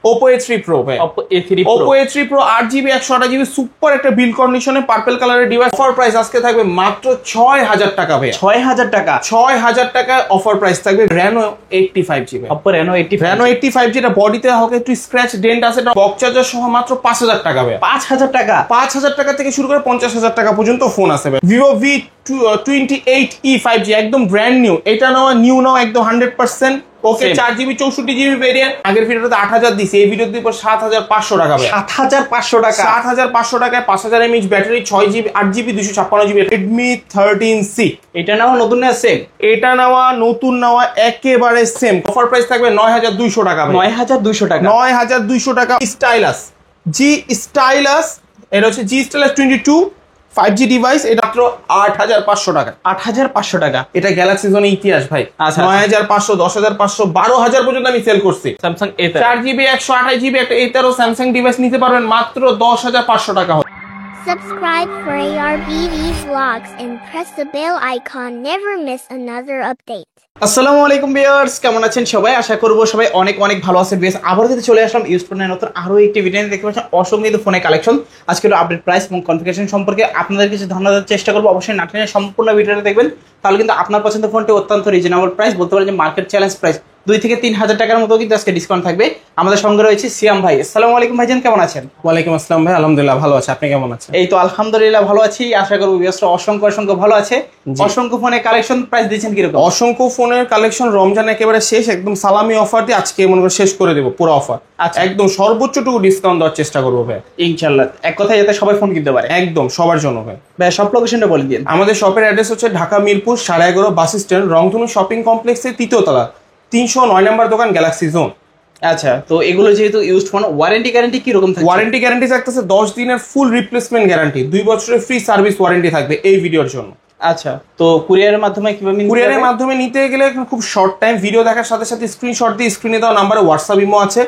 Oppo A3 Pro ভাই, Oppo A3 Pro, Oppo A3 Pro 8GB 128GB super একটা build কন্ডিশনে purple কালারের device. Offer price আজকে থাকবে মাত্র 6000 টাকা ভাই। 6000 টাকা, 6000 টাকা অফার প্রাইস থাকবে। Reno 85GB, Oppo Reno 85, Reno 85 যেটা বডিতে হালকা একটু স্ক্র্যাচ ডেন্ট আছে, বক্স চার্জার সহ মাত্র 5000 টাকা ভাই। 5000 টাকা, 5000 টাকা থেকে শুরু করে 50000 টাকা পর্যন্ত ফোন আছে ভাই। Vivo V28e 5G একদম ব্র্যান্ড নিউ, এটা নেওয়া নিউ নাও একদম 100%। ওকে, 4GB 64GB ভেরিয়েন্ট। আগের ভিডিওতে 8000 দিছি, এই ভিডিওতে দিব 7500 টাকা ভাই। 7500 টাকা, 7500 টাকায় 5000 mAh battery, 6GB 8GB 256GB। Redmi 13C এটা নাও নতুন না সেম? এটা নেওয়া নতুন নেওয়া একেবারে সেম। অফার প্রাইস থাকবে 9200 টাকা ভাই। 9200 টাকা, 9200 টাকা। স্টাইলাস জি স্টাইলাস, এটা হচ্ছে জি স্টাইলাস 22 5G ডিভাইস, এটা মাত্র 8500 টাকা। 8500 টাকা। এটা গ্যালাক্সি জোনের ইতিহাস ভাই। 9500, 10500, 12000 পর্যন্ত আমি সেল করছি। স্যামসাং A13 4GB 128GB একটা A13 স্যামসাং ডিভাইস নিতে পারবেন মাত্র 10500 টাকা। Subscribe for ARBV vlogs and press the bell icon. Never miss another update. আসসালামু আলাইকুম ভিউয়ার্স, কেমন আছেন সবাই? আশা করবো সবাই অনেক অনেক ভালো আছেন। বেশ আবার যদি চলে আসলাম ইউজ ফোনের নতুন আরো একটি ভিডিও দেখতে পাচ্ছেন অসংখ্য ফোনের কালেকশন। আজকে আপডেট প্রাইস এবং কনফিগারেশন সম্পর্কে আপনাদের কিছু ধারণা দেওয়ার চেষ্টা করবো। অবশ্যই না টেনে সম্পূর্ণ ভিডিওটা দেখবেন, তাহলে কিন্তু আপনার পছন্দের ফোনটি অত্যন্ত রিজনেবল প্রাইস, বলতে পারেন যে মার্কেট চ্যালেঞ্জ প্রাইস 2 থেকে 3000 টাকার মতো কিন্তু আজকে ডিসকাউন্ট থাকবে। আমাদের সঙ্গে রয়েছে সিয়াম ভাই। আসসালামু আলাইকুম ভাইজান, কেমন আছেন? ওয়ালাইকুম আসসালাম ভাই, আলহামদুলিল্লাহ ভালো আছে, আপনি কেমন আছেন? এই তো আলহামদুলিল্লাহ ভালো আছি। আশা করবো ভিউয়ার্সরা অসংখ্য ভালো আছে। অসংখ্য ফোনের কালেকশন প্রাইস দিচ্ছেন কিরকম? অসংখ্য ফোনের কালেকশন রমজান একেবারে শেষ, একদম সালামি অফার দিয়ে আজকে মনে করে শেষ করে দেবো পুরো অফার। আচ্ছা, একদম সর্বোচ্চটুকু ডিসকাউন্ট দেওয়ার চেষ্টা করবো ভাই ইনশাআল্লাহ। এক কথায় যাতে সবাই ফোন কিনতে পারে, একদম সবার জন্য ভাই। ভাই সব লোকেশনটা বলে দিন। আমাদের শপের অ্যাড্রেস হচ্ছে ঢাকা মিরপুর 11.5 বাস স্ট্যান্ড, রংধনু শপিং কমপ্লেক্সের 3য় তলা, 309 নম্বর দোকান, গ্যালাক্সি জোন। আচ্ছা, তো এগুলো যেহেতু ইউজড ফোন, ওয়ারেন্টি গ্যারান্টি কি রকম থাকবে? ওয়ারেন্টি গ্যারান্টি থাকতেছে 10 দিনের ফুল রিপ্লেসমেন্ট গ্যারান্টি, 2 বছরের ফ্রি সার্ভিস ওয়ারেন্টি থাকবে এই ভিডিওর জন্য। আচ্ছা, তো কুরিয়ারের মাধ্যমে কিভাবে? কুরিয়ারের মাধ্যমে নিতে গেলে খুব শর্ট টাইম, ভিডিও দেখার সাথে সাথে স্ক্রিনশট দিয়ে স্ক্রিনে দেওয়া নাম্বারে হোয়াটসঅ্যাপ ইমো আছে,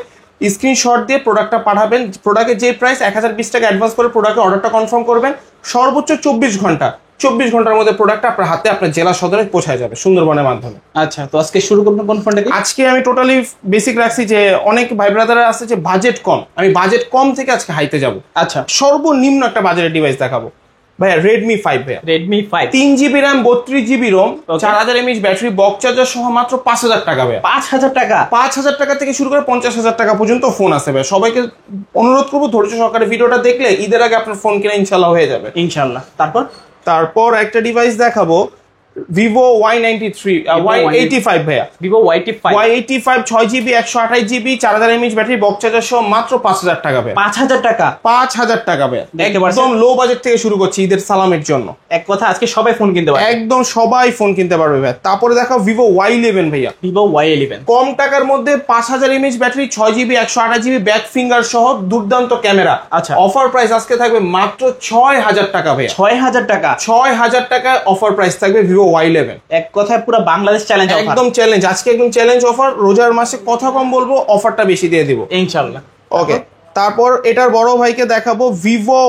স্ক্রিনশট দিয়ে প্রোডাক্টটা পাঠাবেন। প্রোডাক্টের যে প্রাইস 1020 টাকা অ্যাডভান্স করে প্রোডাক্টের অর্ডারটা কনফার্ম করবেন। সর্বোচ্চ 24 ঘন্টার মধ্যে প্রোডাক্টটা আপনার হাতে আপনার জেলা সদরে পৌঁছায় যাবে সুন্দরবনের মাধ্যমে। আচ্ছা, তো আজকে শুরু করবেন কোন ফোনটা দিয়ে? আজকে আমি টোটালি বেসিক রাখছি, যে অনেক ভাই ব্রাদাররা আছে যে বাজেট কম, আমি বাজেট কম থেকে আজকে হাইতে যাব। আচ্ছা, সর্বনিম্ন একটা বাজেটের ডিভাইস দেখাবো ভাইয়া, Redmi 5 ভাইয়া। Redmi 5 3GB RAM 32GB ROM, 4000 mAh battery, box charger সহ মাত্র 5000 টাকা ভাইয়া। 5000 টাকা, 5000 টাকা থেকে শুরু করে 50000 টাকা পর্যন্ত ফোন আছে ভাই। সবাইকে অনুরোধ করবো ধৈর্য সহকারে ভিডিওটা দেখলে ঈদের আগে আপনার ফোন কিনা ইনশাল্লাহ হয়ে যাবে ইনশাল্লাহ। তারপর একটা ডিভাইস দেখাবো, Vivo Y85 ভাইয়া। Vivo Y85 6GB 128GB 4000 mAh battery, box charger সহ মাত্র 5000 টাকা ভাইয়া। 5000 টাকা, 5000 টাকা ভাইয়া। একদম লো বাজেট থেকে শুরু করছি ঈদের সালামের জন্য। এক কথা আজকে সবাই ফোন কিনতে পারবে, একদম সবাই ফোন কিনতে পারবে ভাইয়া। তারপরে দেখো Vivo Y11 ভাইয়া। Vivo Y11 কম টাকার মধ্যে 5000 mAh battery, 6GB 128GB back finger সহ দুর্দান্ত ক্যামেরা। আচ্ছা, অফার প্রাইস আজকে থাকবে মাত্র 6000 টাকা ভাইয়া। 6000 টাকা, 6000 টাকায় অফার প্রাইস থাকবে Vivo Y11। এক কথায় পুরো বাংলাদেশ চ্যালেঞ্জ অফার, একদম চ্যালেঞ্জ। আজকে একদম চ্যালেঞ্জ অফার, রোজার মাসে কথা কম বলবো, অফারটা বেশি দিয়ে দিব ইনশাআল্লাহ। ওকে, তারপর এটার বড় ভাইকে দেখাবো Vivo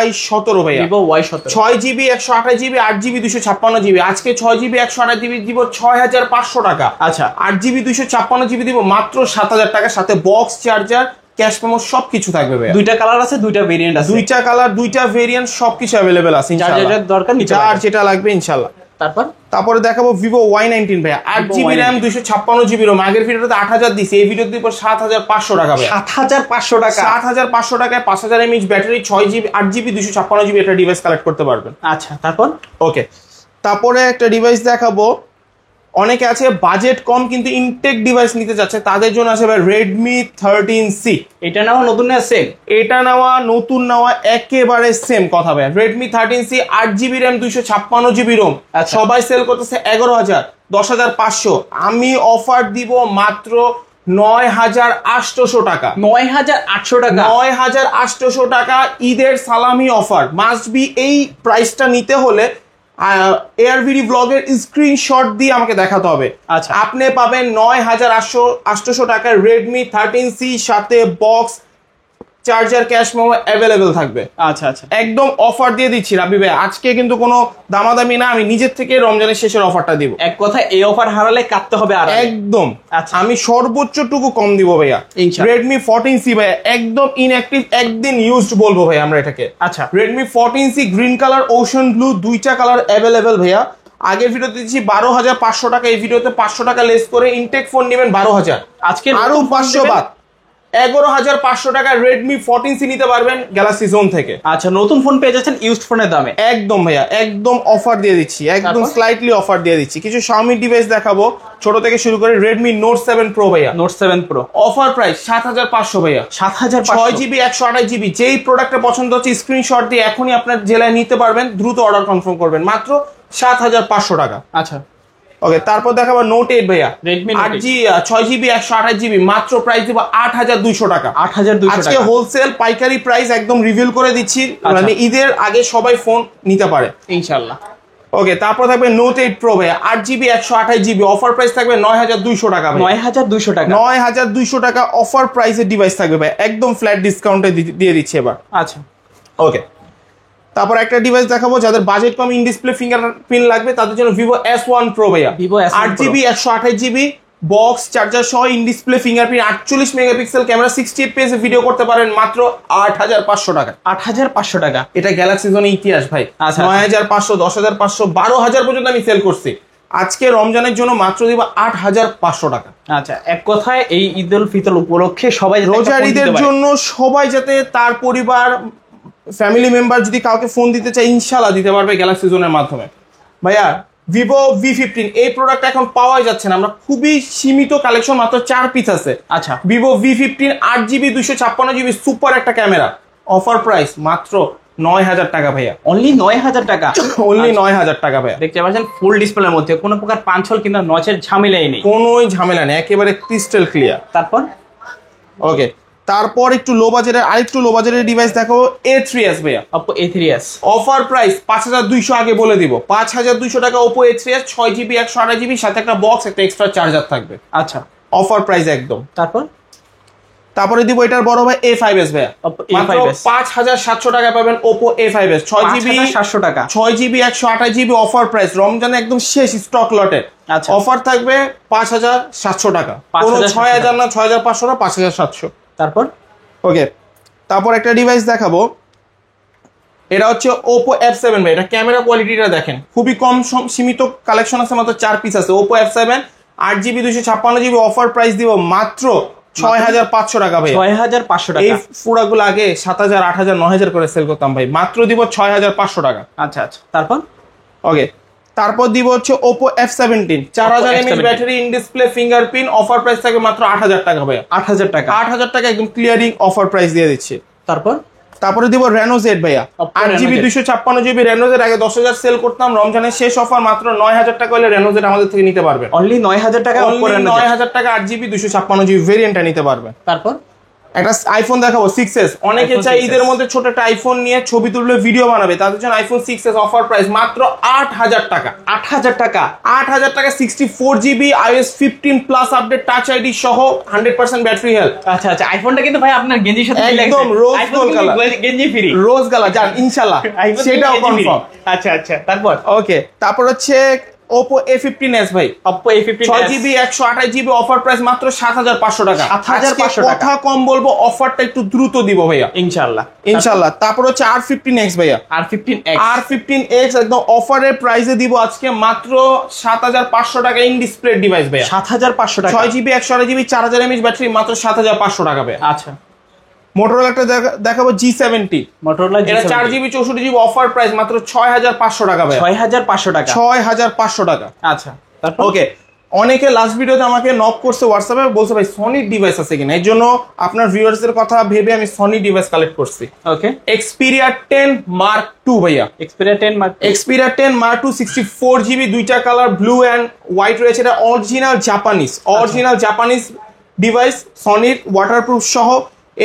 Y17 ভাইয়া। Vivo Y17 6GB 128GB 8GB 256GB। আজকে 6GB 128GB দিব 6500 টাকা। আচ্ছা, 8GB 256GB দিব মাত্র 7000 টাকা, সাথে বক্স চার্জার, ক্যাশ মেমো সবকিছু থাকবে ভাই। দুইটা কালার আছে, দুইটা ভেরিয়েন্ট আছে, দুইটা কালার, দুইটা ভেরিয়েন্ট, সবকিছু अवेलेबल আছে ইনশাআল্লাহ। যার যেটা দরকার নিতে যার যেটা লাগবে ইনশাআল্লাহ। তারপরে দেখাবো Vivo Y19 ভাইয়া। 8GB RAM 256GB ROM। আগের ভিডিওতে 8000 দিছি, এই ভিডিওতে দিব 7500 টাকা ভাই। 7500 টাকা, 7500 টাকায় 5000 mAh battery, 6GB 8GB 256GB একটা ডিভাইস কালেক্ট করতে পারবেন। আচ্ছা, তারপর ওকে, তারপরে একটা ডিভাইস দেখাবো, অনেকে আছে বাজেট কম কিন্তু ইনটেক ডিভাইস নিতে যাচ্ছে, তাদের জন্য আছে ভাই Redmi 13C। এটা নেওয়া নতুন না সেম? এটা নেওয়া নতুন নেওয়া একেবারে সেম কথা ভাই। Redmi 13C 8GB RAM 256GB ROM। সবাই সেল করতেছে 11000, 10500। আমি অফার দিব মাত্র 9800 টাকা। 9800 টাকা, 9800 টাকা ঈদের সালামি অফার। মাস্ট বি এই প্রাইসটা নিতে হলে ARBD ব্লগের স্ক্রিনশট দিয়ে আমাকে দেখাতে হবে। আচ্ছা, আপনি পাবেন 9800 টাকায় Redmi 13C, সাথে box, charger cash memo available থাকবে। আচ্ছা আচ্ছা, একদম অফার দিয়ে দিচ্ছি রাবি ভাই, আজকে কিন্তু কোনো দামাদামি না, আমি নিজের থেকে রমজানের শেষের অফারটা দিব। এক কথা এই অফার হারালে কাটতে হবে আর একদম। আচ্ছা। আমি সর্বোচ্চটুকু কম দিব ভাইয়া। ইনশাআল্লাহ। রেডমি 14C ভাইয়া একদম ইনঅ্যাক্টিভ, একদিন ইউজড বলবো ভাইয়া আমরা এটাকে। আচ্ছা। Redmi 14C green colour, ocean blue, দুইটা কালার অ্যাভেলেবেল ভাইয়া। আগের ভিডিওতে দিচ্ছি 12,500 টাকা, এই ভিডিওতে 500 টাকা লেস করে ইনটেক ফোন নেবেন 12,000, আজকে আরো 500 বাদ 11,500 টাকা রেডমি 14C নিতে পারবেন গ্যালাক্সি জোন থেকে। আচ্ছা, নতুন ফোন পেয়ে যাচ্ছেন ইউজড ফোনের দামে। একদম ভাইয়া, একদম অফার দিয়ে দিচ্ছি, একদম স্লাইটলি অফার দিয়ে দিচ্ছি। কিছু Xiaomi ডিভাইস দেখাবো ছোট থেকে শুরু করে। রেডমি নোট 7 প্রো ভাইয়া, নোট 7 প্রো অফার প্রাইস 7,500 ভাইয়া, 7,500। 6GB 128GB। যেই প্রোডাক্টটা পছন্দ হচ্ছে স্ক্রিনশট দিয়ে এখনই আপনার জেলায় নিতে পারবেন, দ্রুত অর্ডার কনফার্ম করবেন, মাত্র 7,500 টাকা। আচ্ছা ওকে, তারপর দেখাবো নোট 8 ভাইয়া, Redmi Note 8 6GB 128GB, মাত্র প্রাইস দিব 8,200 টাকা। 8,200 আজকে টাকা। হোলসেল পাইকারি প্রাইস একদম রিভিল করে দিচ্ছি, মানে ঈদের আগে সবাই ফোন নিতে পারে ইনশাআল্লাহ। ওকে, তারপর থাকবে নোট 8 প্রো ভাইয়া, 8GB 128GB, অফার প্রাইস থাকবে 9,200 টাকা ভাই। 9,200 টাকা। 9,200 টাকা অফার প্রাইসের ডিভাইস থাকবে ভাই, একদম ফ্ল্যাট ডিসকাউন্টে দিয়ে দিচ্ছি এবার। আচ্ছা ওকে, তারপর একটা ডিভাইস দেখাবো যাদের বাজেট কম, ইন ডিসপ্লে ফিঙ্গারপ্রিন্ট লাগবে তাদের জন্য ভিভো S1 প্রো ভাইয়া, Vivo S1 Pro। 8GB 128GB, box charger সহ, in display fingerprint, 48 megapixel camera, 60 fps video করতে পারেন, মাত্র 8,500 টাকা। 8,500 টাকা। এটা গ্যালাক্সি জোনের ইতিহাস ভাই। আচ্ছা। 9,500, 10,500, 12,000 পর্যন্ত আমি সেল করছি। আজকে রমজানের জন্য মাত্র দিব 8,500 টাকা। আচ্ছা, এক কথায় এই ঈদ উল ফিতর উপলক্ষে সবাই যাতে একটা রোজার ফোন দিতে ঈদের পারে। জন্য সবাই যাতে তার পরিবার ফ্যামিলি মেম্বার যদি কাউকে ফোন দিতে চায় ইনশাআল্লাহ দিতে পারবে গ্যালাক্সি জোনের মাধ্যমে। ভাইয়া ভিভো V15 এই প্রোডাক্ট এখন পাওয়াই যাচ্ছে না, আমরা খুবই সীমিত কালেকশন, মাত্র 4 পিস আছে। আচ্ছা, Vivo V15 8GB 256GB, super একটা ক্যামেরা, অফার প্রাইস মাত্র 9,000 টাকা ভাইয়া, অনলি 9,000 টাকা। অনলি 9,000 টাকা ভাইয়া। দেখতে পাচ্ছেন ফুল ডিসপ্লের মধ্যে কোনো প্রকার পাঞ্চল কিংবা নচের ঝামেলাই নেই। কোনোই ঝামেলা নেই, একেবারে ক্রিস্টাল ক্লিয়ার। তারপর ওকে, তারপর একটু লো বাজেটের আরেকটু লো বাজেটের ডিভাইস দেখাবো, A3s ভাইয়া, Oppo A3s। অফার প্রাইস 5,200, আগে বলে দিব 5,200 টাকা Oppo A3s, 6GB 128GB, সাথে একটা বক্স, একটা এক্সট্রা চার্জার থাকবে। আচ্ছা, অফার প্রাইস একদম। তারপরে দিব এটার বড় ভাই A5s ভাইয়া, Oppo মাত্র A5s 5,700 টাকা পাবেন Oppo A5s, 6GB 700 টাকা। 6GB 128GB, অফার প্রাইস রমজানে একদম শেষ স্টক লটে। আচ্ছা। অফার থাকবে 5,700 টাকা, কোনো 5,700 6,000 না, 6,500 না, 5,700। তারপর ওকে, তারপর একটা ডিভাইস দেখাবো, এটা হচ্ছে Oppo F7 ভাই। এটা ক্যামেরা কোয়ালিটিটা দেখেন, খুবই কম সীমিত কালেকশন আছে, মাত্র 4 পিস আছে। Oppo F7 8GB 256GB, offer price দিব মাত্র 6,500 টাকা ভাই। 6,500 এই টাকা। পুরাগুলো আগে 7,000, 8,000, 9,000 করে সেল করতাম ভাই, মাত্র দিব 6,500 টাকা। আচ্ছা আচ্ছা, তারপর ওকে, তারপর দিব হচ্ছে Oppo F17 4000 mAh battery, in display fingerprint, offer price থাকে মাত্র 8,000 টাকা ভাই। 8,000 টাকা। 8,000 টাকা একদম ক্লিয়ারিং অফার প্রাইস দিয়ে দিচ্ছি। তারপরে দিব Reno Z ভাইয়া, Oppo 8GB Reno Z। 256GB Reno Z, আগে 10,000 সেল করতাম, রমজানের শেষ অফার, মাত্র 9,000 টাকা হলে Reno Z আমাদের থেকে নিতে পারবেন। অনলি 9,000 টাকা। Oppo Only Reno Z। 9,000 টাকা 8GB 256GB ভেরিয়েন্টটা নিতে পারবেন। তারপর একটা আইফোন দেখাবো 6s, অনেকে iPhone চাই 6s। ঈদের মধ্যে ছোট একটা আইফোন নিয়ে ছবি তুলবে, ভিডিও বানাবে, তাদের জন্য iPhone 6s অফার প্রাইস মাত্র 8,000 টাকা। 8,000 টাকা। 8,000 টাকা 64GB iOS 15 plus update, touch ID সহ, 100% ব্যাটারি হেলথ। আচ্ছা আচ্ছা, আইফোনটা কিন্তু ভাই আপনার গেঞ্জির সাথে মিলে একদম গেছে। rose iPhone gold কিন্তু color। গেঞ্জি ফ্রি। রোজ গালা যান ইনশাআল্লাহ, iPhone সেটাও কিন্তু গেঞ্জি কনফার্ম। free। আচ্ছা আচ্ছা, তারপর ওকে, তারপর হচ্ছে Oppo A15s ভাই, Oppo A15s 6GB 128GB, offer price মাত্র 7,500 টাকা। 7,500 টাকা। কথা কম বলবো, অফারটা একটু দ্রুত দিব ভাইয়া ইনশাআল্লাহ। ইনশাআল্লাহ। তারপর হচ্ছে R15X ভাইয়া, R15X। R15X একদম অফারের প্রাইসে দিব আজকে মাত্র 7,500 টাকা, ইন ডিসপ্লে ডিভাইস ভাইয়া, 7,500 টাকা। 6GB 128GB 4,000 mAh ব্যাটারি, মাত্র 7,500 টাকা ভাইয়া। আচ্ছা, মোটরোলা একটা দেখাবো G70, Motorola এটা G70 4GB 64GB, offer price মাত্র 6,500 টাকা ভাইয়া, 6,500 টাকা। 6,500 টাকা। আচ্ছা, তারপর ওকে, অনেকে লাস্ট ভিডিওতে আমাকে নক করছে হোয়াটসঅ্যাপে, বলছে ভাই সনির ডিভাইস আছে কিনা, এর জন্য আপনার ভিউয়ার্সদের কথা ভেবে আমি সনি ডিভাইস কালেক্ট করছি। ওকে, Xperia 10 Mark II ভাইয়া, Xperia 10 Mark II। Xperia 10 Mark II 64GB, দুইটা কালার ব্লু অ্যান্ড হোয়াইট রয়েছে, এটা অরিজিনাল জাপানিজ ডিভাইস, সনির ওয়াটারপ্রুফ সহ।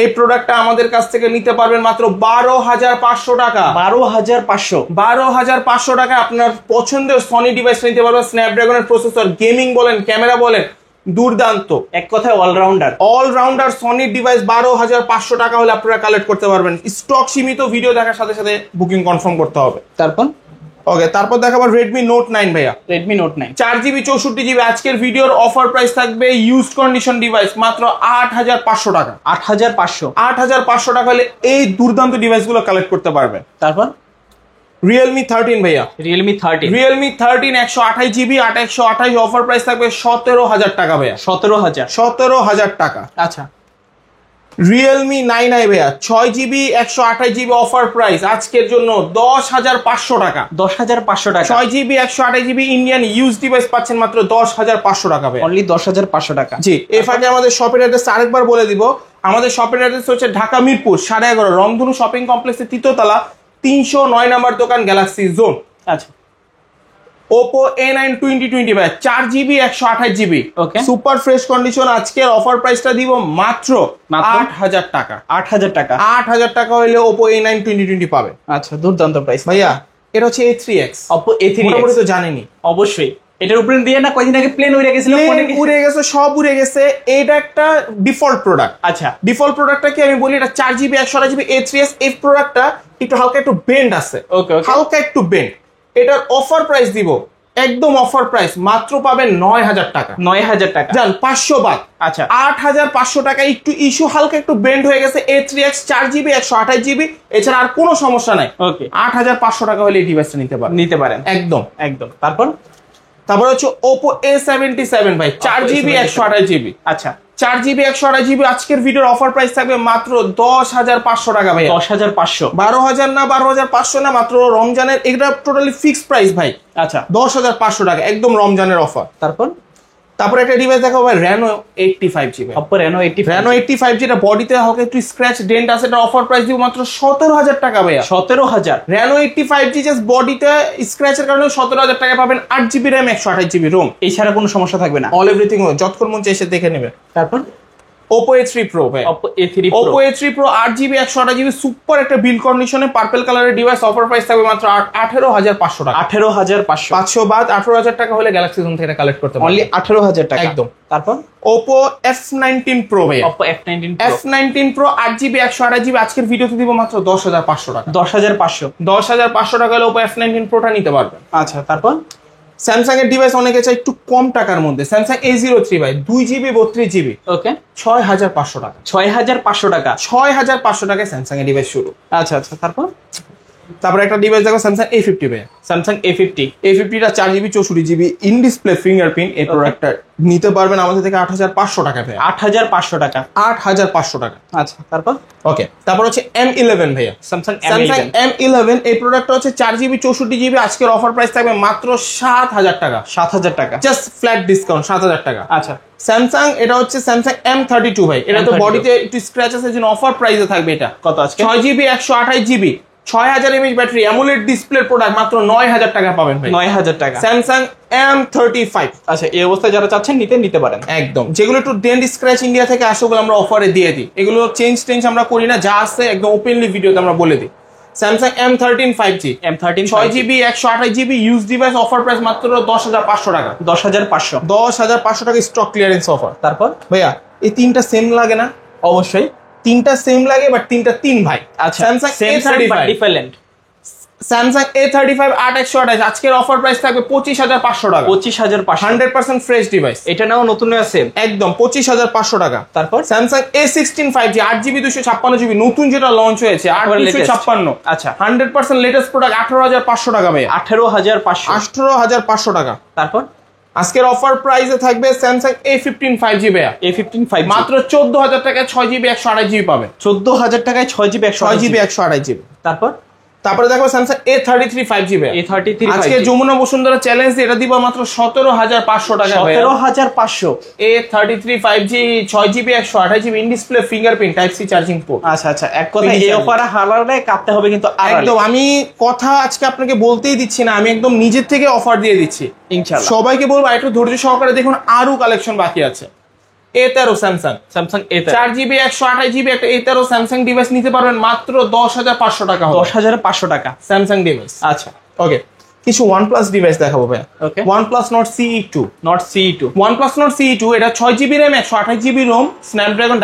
এই প্রোডাক্টটা আমাদের কাছ থেকে নিতে পারবেন মাত্র 12,500 টাকা। 12,500। 12,500 টাকা আপনার পছন্দের সনি ডিভাইস নিতে পারবেন, স্ন্যাপড্রাগনের প্রসেসর, গেমিং বলেন, ক্যামেরা বলেন, দুর্দান্ত এক কথায় অলরাউন্ডার। অলরাউন্ডার সনির ডিভাইস 12,500 টাকা হলে আপনারা কালেক্ট করতে পারবেন। স্টক সীমিত, ভিডিও দেখার সাথে সাথে বুকিং কনফার্ম করতে হবে। তারপর ওকে, তারপর দেখাবো Redmi Note 9 ভাইয়া। Redmi Note 9 4GB 64GB। আজকের ভিডিওর অফার প্রাইস থাকবে ইউজড কন্ডিশন ডিভাইস মাত্র 8,500 টাকা। 8,500 8,500 টাকা হলে এই দুর্দান্ত ডিভাইসগুলো কালেক্ট করতে পারবেন। তারপর Realme 13 ভাইয়া। Realme 13 Realme 13 128GB 128 offer price থাকবে 17,000 টাকা ভাইয়া। 17,000 17,000 টাকা। আচ্ছা। Realme 9i ভাইয়া 6GB 128GB অফার প্রাইস আজকের জন্য 10,500 টাকা। 10,500 টাকা। 6GB 128GB Indian use device পাচ্ছেন মাত্র 10,500 টাকা ভাইয়া। অনলি 10,500 টাকা। জি, এর ফাঁকে আমাদের শপের অ্যাড্রেস আরেকবার বলে দিব। আমাদের শপের অ্যাড্রেস হচ্ছে ঢাকা মিরপুর 11.5 রংধনু শপিং কমপ্লেক্সের 3য় তলা 309 নম্বর দোকান গ্যালাক্সি জোন। আচ্ছা। Oppo A9 2020 ভাই 4GB 128GB okay. Super fresh condition. আজকের অফার প্রাইসটা দিব মাত্র 8,000 টাকা। 8,000 টাকা। 8,000 টাকা হলে Oppo A9 2020 পাবে। আচ্ছা, দুর্দান্ত প্রাইস ভাইয়া এটা হচ্ছে A3X। Oppo A3X মোটামুটি তো জানেনি। অবশ্যই এটার উপরে দিয়ে না কয়দিন আগে প্লেন উড়ে গেছিল, উড়ে গেছে, সব উড়ে গেছে। এটা একটা ডিফল্ট প্রোডাক্ট। আচ্ছা। ডিফল্ট প্রোডাক্টটা কি আমি বলি, এটা 4GB 128GB A3S। এই প্রোডাক্টটা একটু হালকা একটু বেন্ড আছে। ওকে ওকে। হালকা একটু বেন্ড। এটার অফার প্রাইস দিব একদম অফার প্রাইস মাত্র পাবেন 9,000 টাকা। 9,000 টাকা। জান 500 বাদ। আচ্ছা। 8,500 টাকা। একটু ইস্যু হালকা একটু বেন্ড হয়ে গেছে। A3X 4GB 128GB, এছাড়া আর কোনো সমস্যা নাই। ওকে। 8,500 টাকা হলে এই ডিভাইসটা নিতে পারেন। একদম একদম। তারপর হচ্ছে Oppo A77 ভাই 4GB 128GB। আচ্ছা। 4GB 128GB আজকের ভিডিওর অফার প্রাইস থাকবে মাত্র 10,500 টাকা ভাই। 10,500। 12,000 না, 12,500 না, মাত্র রমজানের এটা টোটালি ফিক্সড প্রাইস ভাই। আচ্ছা। 10,500 টাকা একদম রমজানের অফার। তারপর একটা ডিভাইস দেখাবো ভাই Reno 85GB। Oppo Reno 85। Reno 85 যেটা বডিতে হালকা একটু স্ক্র্যাচ ডেন্ট আছে, এটা অফার প্রাইস দিব মাত্র 17,000 টাকা ভাইয়া। 17,000। Reno 85G জাস্ট বডিতে স্ক্র্যাচের কারণে 17,000 টাকা পাবেন। 8GB RAM 128GB ROM। এছাড়া কোনো সমস্যা থাকবে না। অল এভরিথিং যতক্ষণ মন চাই এসে দেখে নেবে। তারপর Oppo A3 Pro ভাই। Oppo A3 Pro। Oppo A3 Pro 8GB 128GB super একটা বিল্ড কন্ডিশনে পার্পল কালারের ডিভাইস। অফার প্রাইস থাকবে মাত্র 18,500 টাকা। 18,500। 500 বাদ 18,000 টাকা হলে গ্যালাক্সি জোন থেকে কালেক্ট করতে পারবেন। অনলি 18,000 টাকা। একদম। তারপর Oppo F19 Pro ভাই। Oppo F19 Pro। F19 Pro 8GB 128GB আজকের ভিডিওতে দিব মাত্র 10,500 টাকা। 10,500। 10,500 টাকা হলে Oppo F19 Proটা নিতে পারবেন। আচ্ছা। তারপর স্যামসাং এর ডিভাইস অনেকে চাই একটু কম টাকার মধ্যে। Samsung A03 ভাই 2GB 32GB ওকে 6,500 টাকা। 6,500 টাকা। 6,500 টাকায় স্যামসাং এর ডিভাইস শুরু। আচ্ছা। তারপর একটা ডিভাইস দেখো Samsung A50 ভাই। Samsung A50। A50টা 4GB 64GB in display fingerprint. এই প্রোডাক্টটা নিতে পারবেন আমাদের থেকে 8,500 টাকা ভাই। 8,500 টাকা। 8,500 টাকা। আচ্ছা। তারপর ওকে। তারপর হচ্ছে M11 ভাইয়া। Samsung Samsung M11। M11 এই প্রোডাক্টটা হচ্ছে 4GB 64GB আজকের অফার প্রাইস থাকবে মাত্র 7,000 টাকা। 7,000 টাকা। জাস্ট ফ্ল্যাট ডিসকাউন্ট 7,000 টাকা। আচ্ছা। স্যামসাং এটা হচ্ছে Samsung M32 ভাই। এটা তো M32 বডিতে একটু স্ক্র্যাচ আছে, জন্য অফার প্রাইসে থাকবে এটা। কত আজকে? 6GB 128GB 6000 mAh battery AMOLED display product মাত্র 9,000 টাকা পাবেন ভাই। 9,000 টাকা। Samsung M35। আচ্ছা, এই অবস্থায় যারা চাচ্ছেন নিতে পারেন। একদম। যেগুলো একটু ডেন্ট স্ক্র্যাচ ইন্ডিয়া থেকে আসে ওগুলো আমরা অফারে দিয়ে দিই। এগুলো চেঞ্জ আমরা করি না, যা আছে একদম ওপেনলি ভিডিওতে আমরা বলে দিই। Samsung M13 5G 6GB 128GB use device offer price মাত্র 10,500 টাকা। 10,500। 10,500 টাকা স্টক ক্লিয়ারেন্স অফার। তারপর ভাইয়া এই তিনটা সেম লাগে না? অবশ্যই তিনটা সেম লাগে, বাট তিনটা তিন ভাই। আচ্ছা। Samsung A35 different. Samsung A35 8/128 আজকের অফার প্রাইস থাকবে 25,500 টাকা। 25,500। 100% ফ্রেশ ডিভাইস। এটা নাও নতুন আছে একদম 25,500 টাকা। তারপর Samsung A16 5G 8GB 256GB নতুন যেটা লঞ্চ হয়েছে 8/256। আচ্ছা। 100% লেটেস্ট প্রোডাক্ট 18,500 টাকা ভাই। 18,500। 18,500 টাকা। তারপর আজকের অফার প্রাইসে থাকবে Samsung A15 5G ভাইয়া। A15 5G মাত্র 14,000 টাকায় 6GB 128GB পাবেন। 14,000 টাকায় 6GB 128GB। তারপরে দেখো Samsung A33 5G ভাই। A33 আজকে যমুনা বসুন্ধরা চ্যালেঞ্জ এটা দিব মাত্র 17,500 টাকা ভাই। 17,500। A33 5G 6GB 128GB in display fingerprint type C charging port. আচ্ছা। এক কথা এই অফারে হালালে কাটতে হবে কিন্তু একদম। আমি কথা আজকে আপনাকে বলতেই দিচ্ছি না, আমি একদম নিজের থেকে অফার দিয়ে দিচ্ছি ইনশাআল্লাহ। সবাইকে বলবো একটু ধৈর্য সহকারে দেখুন, আরো কালেকশন বাকি আছে। A13 Samsung A13 4GB 128GB একটা A13 স্যামসাং ডিভাইস নিতে পারবেন মাত্র 10,500 টাকা। 10,500 টাকা স্যামসাং ডিভাইস। আচ্ছা। ওকে। কিছু OnePlus ডিভাইস দেখাবো ভাই। Okay. OnePlus Nord CE2, not CE2, OnePlus Nord CE2 এটা 6GB RAM 128GB ROM, Snapdragon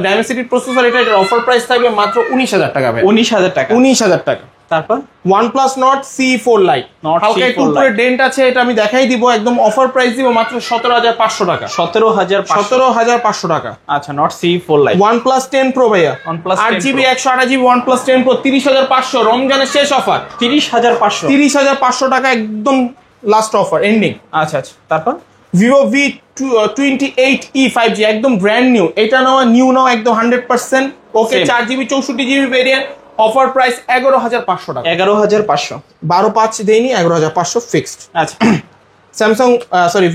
Dimensity processor, এটার অফার প্রাইস থাকবে মাত্র 19,000 টাকা ভাই। 19,000 টাকা। 19,000 টাকা। তারপর OnePlus Nord CE4 Lite, Nord হালকা একটু CE4 উপরে Lite। ডেন্ট আছে, এটা আমি দেখাই দিব, একদম অফার প্রাইস দিব মাত্র 17,500 টাকা। 17,500। 17,500 টাকা। আচ্ছা, not CE4 Lite। OnePlus 10 Pro ভাইয়া, OnePlus 10 8GB Pro। 128GB OnePlus 10 Pro 30,500, রমজানের শেষ অফার। 30,500। 30,500 টাকা একদম লাস্ট অফার এন্ডিং। আচ্ছা আচ্ছা, তারপর Vivo V28e 5G একদম ব্র্যান্ড নিউ, এটা নেওয়া নিউ নাও একদম 100%। ওকে, Same। 4GB 64GB variant, offer price 11,500 টাকা। 11,500। 12,500 দেয়নি, 11,500 ফিক্সড। আচ্ছা, Samsung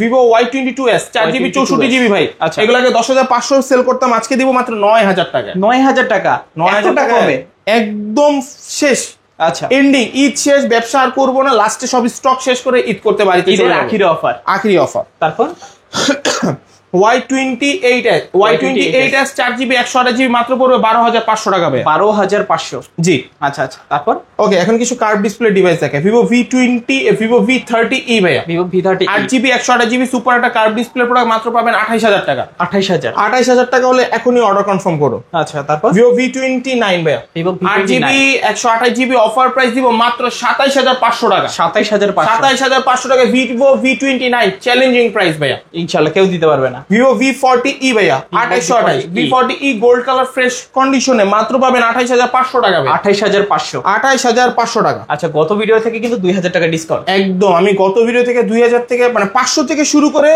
Vivo Y22s 4GB 64GB ভাই, আচ্ছা। এগুলোকে 10,500 সেল করতাম, আজকে দিব মাত্র 9,000 টাকা। 9,000 টাকা। 9,000 টাকা টাকা হবে। একদম শেষ, আচ্ছা, এন্ডিং, ঈদ শেষ, ব্যবসা আর করবো না, লাস্টে সব স্টক শেষ করে ঈদ করতে বাড়িতে ঈদের চলে যাবো। আখিরি অফার। আখিরি অফার। তারপর Y28s 4GB 128GB মাত্র পড়বে 12,500 টাকা ভাই। 12,500। জি। আচ্ছা আচ্ছা, তারপর ওকে, এখন কিছু কার্ভ ডিসপ্লে ডিভাইস দেখে। Vivo V30e ভাইয়া, Vivo V30 8GB 128GB super একটা কার্ভ ডিসপ্লে প্রোডাক্ট, মাত্র পাবেন 28,000 টাকা। 28,000। 28,000 টাকা হলে এখনই অর্ডার কনফার্ম করো। আচ্ছা, তারপর Vivo V29 ভাইয়া, Vivo V29 8GB 128GB offer price দিব মাত্র 27,500 টাকা। 27,500। 27,500 টাকা Vivo V29, চ্যালেঞ্জিং প্রাইস ভাইয়া। ইনশাআল্লাহ কেউ দিতে পারবে না। Vivo V40e ভাইয়া, 8/128 V40e গোল্ড কালার ফ্রেশ কন্ডিশনে মাত্র পাবেন 28,500 টাকা ভাই। 28,500। 28,500 টাকা। আচ্ছা, গত ভিডিও থেকে কিন্তু 2,000 টাকা ডিসকাউন্ট। একদম, আমি গত ভিডিও থেকে 2,000 থেকে মানে 500 থেকে শুরু করে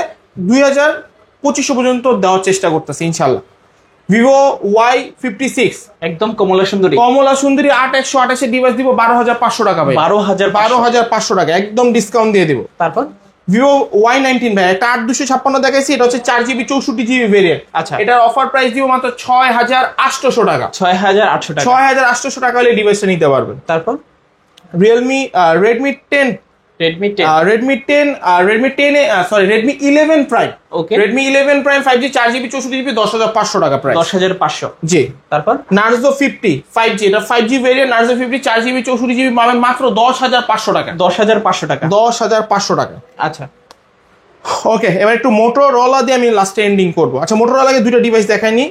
2,000-2,500 পর্যন্ত দেওয়ার চেষ্টা করতেছি ইনশাল্লাহ। Vivo Y56 একদম কমলা সুন্দরী। কমলা সুন্দরী 8/128 ডিভাইস দিব 12,500 টাকা ভাই। 12,500 টাকা একদম ডিসকাউন্ট দিয়ে দিব। তারপর Vivo Y19 ভাই, একটা 8,256 দেখাইছি, এটা হচ্ছে 4GB 64GB ভেরিয়েন্ট। আচ্ছা। এটার অফার প্রাইস দিব মাত্র 6,800 টাকা। 6,800 টাকা। 6,800 টাকা হলে ডিভাইসটা নিতে পারবেন। তারপর Redmi 10 Redmi 10 Redmi 11 Prime। Okay. Redmi 11 Prime 5G 4GB 64GB 10,500 টাকা প্রাইস। 10,500। জি। তারপর Narzo 50 5G, এটা 5G variant, Narzo 50 4GB 64GB পাবেন মাত্র 10,500 টাকা। 10,500 টাকা। 10,500 টাকা। আচ্ছা, ওকে, এবার একটু Motorola দিয়ে আমি লাস্টে এন্ডিং করবো। আচ্ছা, Motorola কে দুটো ডিভাইস দেখাইনি,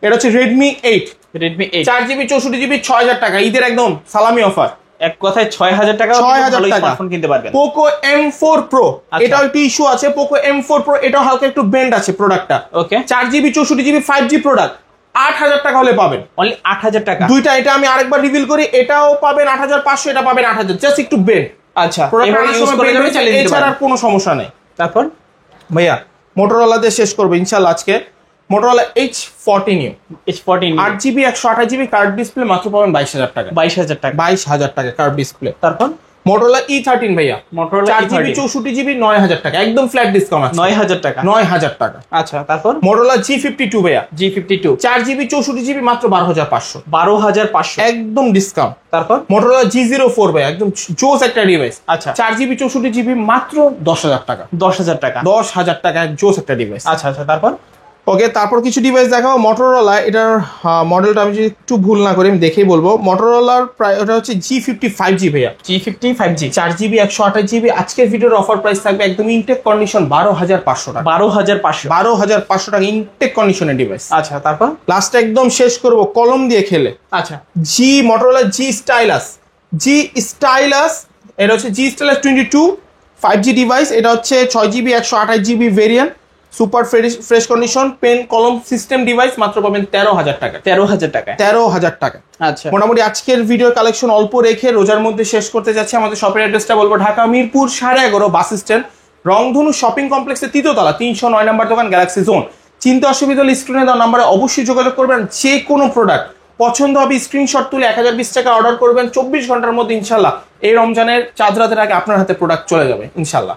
এটা হচ্ছে Redmi 8 Redmi 8 4GB 64GB 6,000 টাকা, ঈদের একদম সালামি অফার। এক কথায় 6,000 টাকা 6,000 টাকা স্মার্টফোন কিনতে পারবেন। Poco M4 Pro, আচ্ছা। এটাও একটু ইস্যু আছে। Poco M4 Pro এটাও হালকা একটু বেন্ড আছে প্রোডাক্টটা। ওকে, 4GB 64GB 5G প্রোডাক্ট 8,000 টাকা হলে পাবেন। অনলি 8,000 টাকা। দুইটা, এটা আমি আরেকবার রিভিল করি, এটাও পাবেন 8,500, এটা পাবেন 8,000, জাস্ট একটু বেন্ড। আচ্ছা, প্রোডাক্ট এভাবে ইউজ করে যাবে, চালিয়ে নিতে এছাড়া আর পারবেন। কোনো সমস্যা নেই তারপর ভাইয়া। Motorola দিয়ে শেষ করবো ইনশাআল্লাহ আজকে। Motorola H40 new, H40 8GB 128GB curve display, মাত্র পাবেন 22,000 টাকা। 22,000 টাকা। 22,000 টাকা কার্ভ ডিসপ্লে। তারপর Motorola E13 ভাইয়া, Motorola 4GB E13 64GB 9,000 টাকা, একদম ফ্ল্যাট ডিসকাউন্ট আছে। 9,000 টাকা। 9,000 টাকা। আচ্ছা, তারপর Motorola G52 ভাইয়া, G52 4GB 64GB মাত্র 12,500, 12,500। একদম ডিসকাউন্ট। তারপর Motorola G04 ভাইয়া, একদম জোস একটা ডিভাইস, আচ্ছা, 4GB 64GB মাত্র 10,000 টাকা। 10,000 টাকা। 10,000 টাকা জোস একটা ডিভাইস। আচ্ছা আচ্ছা, তারপর ওকে, তারপর কিছু ডিভাইস দেখাবো। Motorola, এটার মডেলটা আমি যদি একটু ভুল না করি আমি দেখেই বলবো। Motorolaর প্রায় ওটা হচ্ছে G50 5G ভাইয়া, G50 5G 4GB 128GB। আজকের ভিডিওর অফার প্রাইস থাকবে একদম ইনটেক কন্ডিশন 12,500 টাকা। 12,500। 12,500 টাকা ইনটেক কন্ডিশনের ডিভাইস। আচ্ছা, তারপর লাস্ট একদম শেষ করবো কলম দিয়ে খেলে। আচ্ছা, Motorola G Stylus, এটা হচ্ছে G Stylus 22 5G ডিভাইস, এটা হচ্ছে 6GB 128GB variant, super fresh condition, pen কলম সিস্টেম ডিভাইস, মাত্র পাবেন 13,000 টাকা। 13,000 টাকা। 13,000 টাকা। আচ্ছা, মোটামুটি আজকের ভিডিও কালেকশন অল্প রেখে রোজার মধ্যে শেষ করতে যাচ্ছি। আমাদের শপের অ্যাড্রেসটা বলবো, ঢাকা মিরপুর 11.5 বাস স্ট্যান্ড, রংধনু শপিং কমপ্লেক্সের 3য় তলা, 309 নম্বর দোকান, গ্যালাক্সি জোন। চিন্তা অসুবিধা হলে স্ক্রিনে দেওয়া নাম্বারে অবশ্যই যোগাযোগ করবেন। যে কোনো প্রোডাক্ট পছন্দ হবে স্ক্রিনশট তুলে 1,020 টাকা অর্ডার করবেন, 24 ঘন্টার মধ্যে ইনশাল্লাহ এই রমজানের চাঁদ রাতের আগে আপনার হাতে প্রোডাক্ট চলে যাবে ইনশাল্লাহ।